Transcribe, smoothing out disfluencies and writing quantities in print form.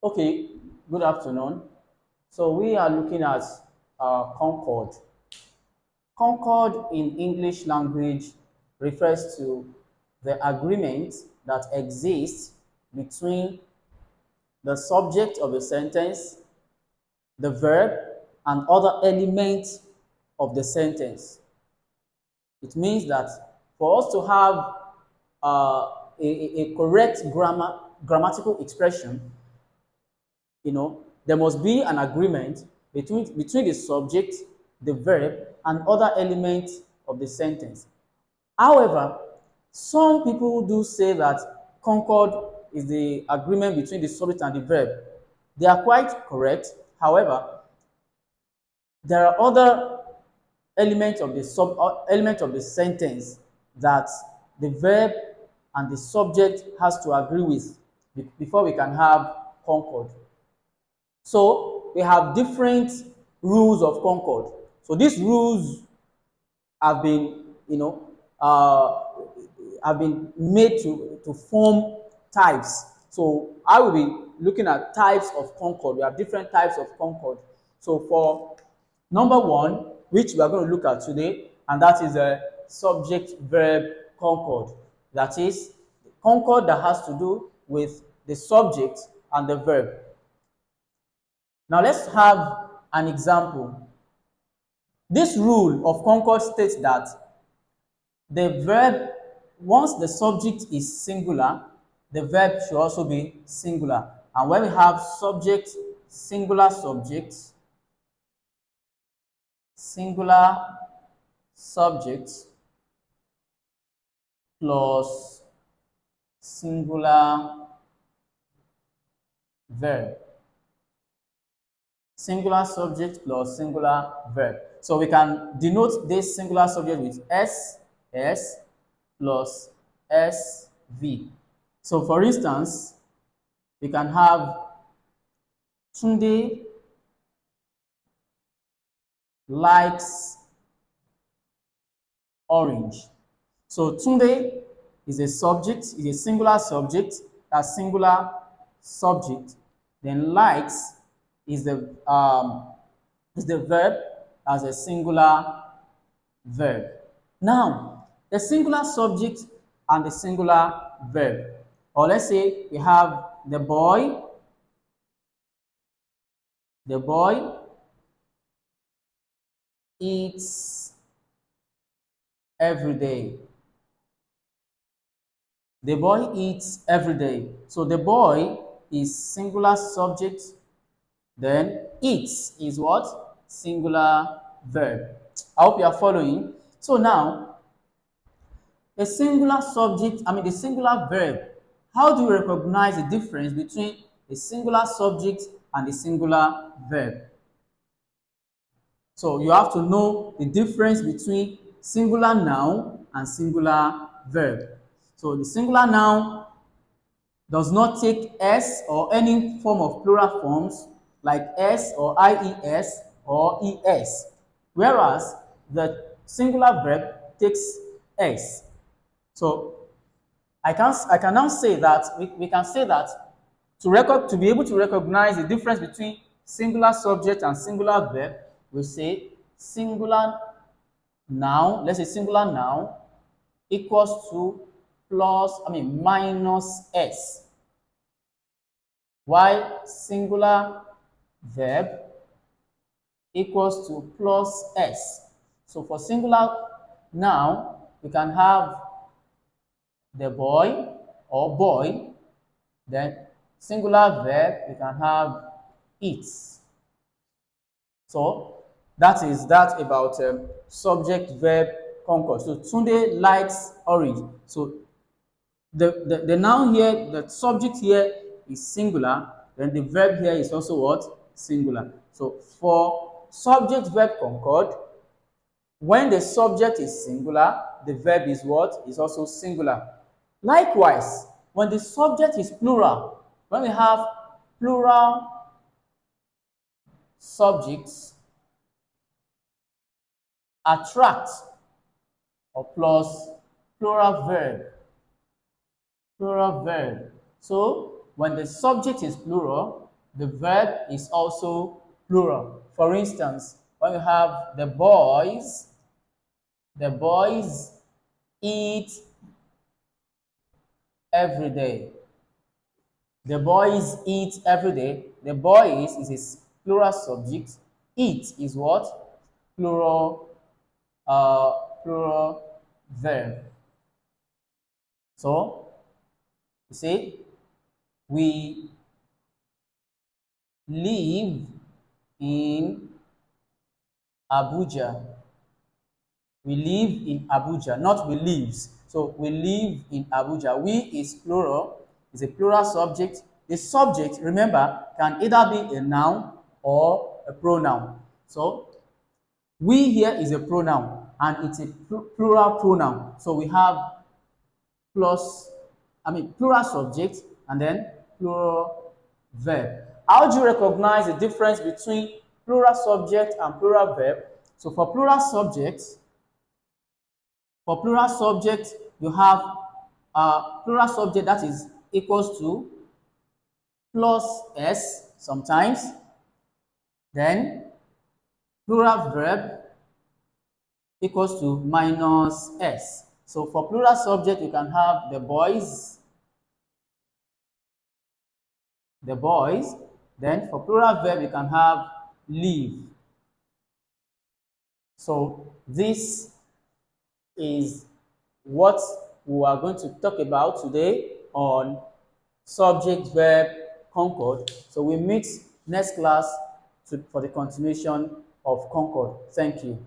Okay, good afternoon. So we are looking at Concord. Concord in English language refers to the agreement that exists between the subject of a sentence, the verb, and other elements of the sentence. It means that for us to have a correct grammatical expression, there must be an agreement between the subject, the verb, and other elements of the sentence. However, some people do say that concord is the agreement between the subject and the verb. They are quite correct. However, there are other elements of the sentence that the verb and the subject has to agree with before we can have concord. So we have different rules of concord. So these rules have been, have been made to form types. So I will be looking at types of concord. We have different types of concord. So for number one, which we are going to look at today, and that is a subject-verb concord. That is concord that has to do with the subject and the verb. Now let's have an example. This rule of concord states that the verb, once the subject is singular, the verb should also be singular. And when we have subject, singular subject plus singular verb. Singular subject plus singular verb. So we can denote this singular subject with S plus SV. So for instance, we can have Tunde likes orange. So Tunde is a subject, is a singular subject, a singular subject. Then likes is the verb as a singular verb. Now, the singular subject and the singular verb. Or let's say we have the boy eats every day. The boy eats every day. So the boy is singular subject, then eats is what? Singular verb. I hope you are following. So now, the singular verb, how do you recognize the difference between the singular subject and the singular verb? So you have to know the difference between singular noun and singular verb. So the singular noun does not take S or any form of plural forms like S or IES or ES, whereas the singular verb takes S. So I can now say that we can say that to be able to recognize the difference between singular subject and singular verb, we say singular noun, let's say singular noun equals to minus S, while singular verb equals to plus S. So for singular noun, we can have the boy or boy, then singular verb, we can have eats. So that is that about subject verb concord. So Tunde likes orange. So the noun here, the subject here is singular, then the verb here is also what? Singular. So for subject verb concord, when the subject is singular, the verb is what? Is also singular. Likewise, when the subject is plural, when we have plural subjects, attract or plus plural verb. Plural verb. So when the subject is plural, the verb is also plural. For instance, when you have the boys eat every day. The boys eat every day. The boys is a plural subject. Eat is what? Plural, plural verb. So, you see, we live in Abuja. We live in Abuja, not we lives. So we live in Abuja. We is plural, is a plural subject. The subject, remember, can either be a noun or a pronoun. So we here is a pronoun and it's a plural pronoun. So we have plural subject and then plural verb. How do you recognize the difference between plural subject and plural verb? So for plural subject, you have a plural subject that is equals to plus s sometimes, then plural verb equals to minus s. So for plural subject, you can have the boys, then for plural verb, you can have live. So this is what we are going to talk about today on subject verb Concord. So we meet next class for the continuation of Concord. Thank you.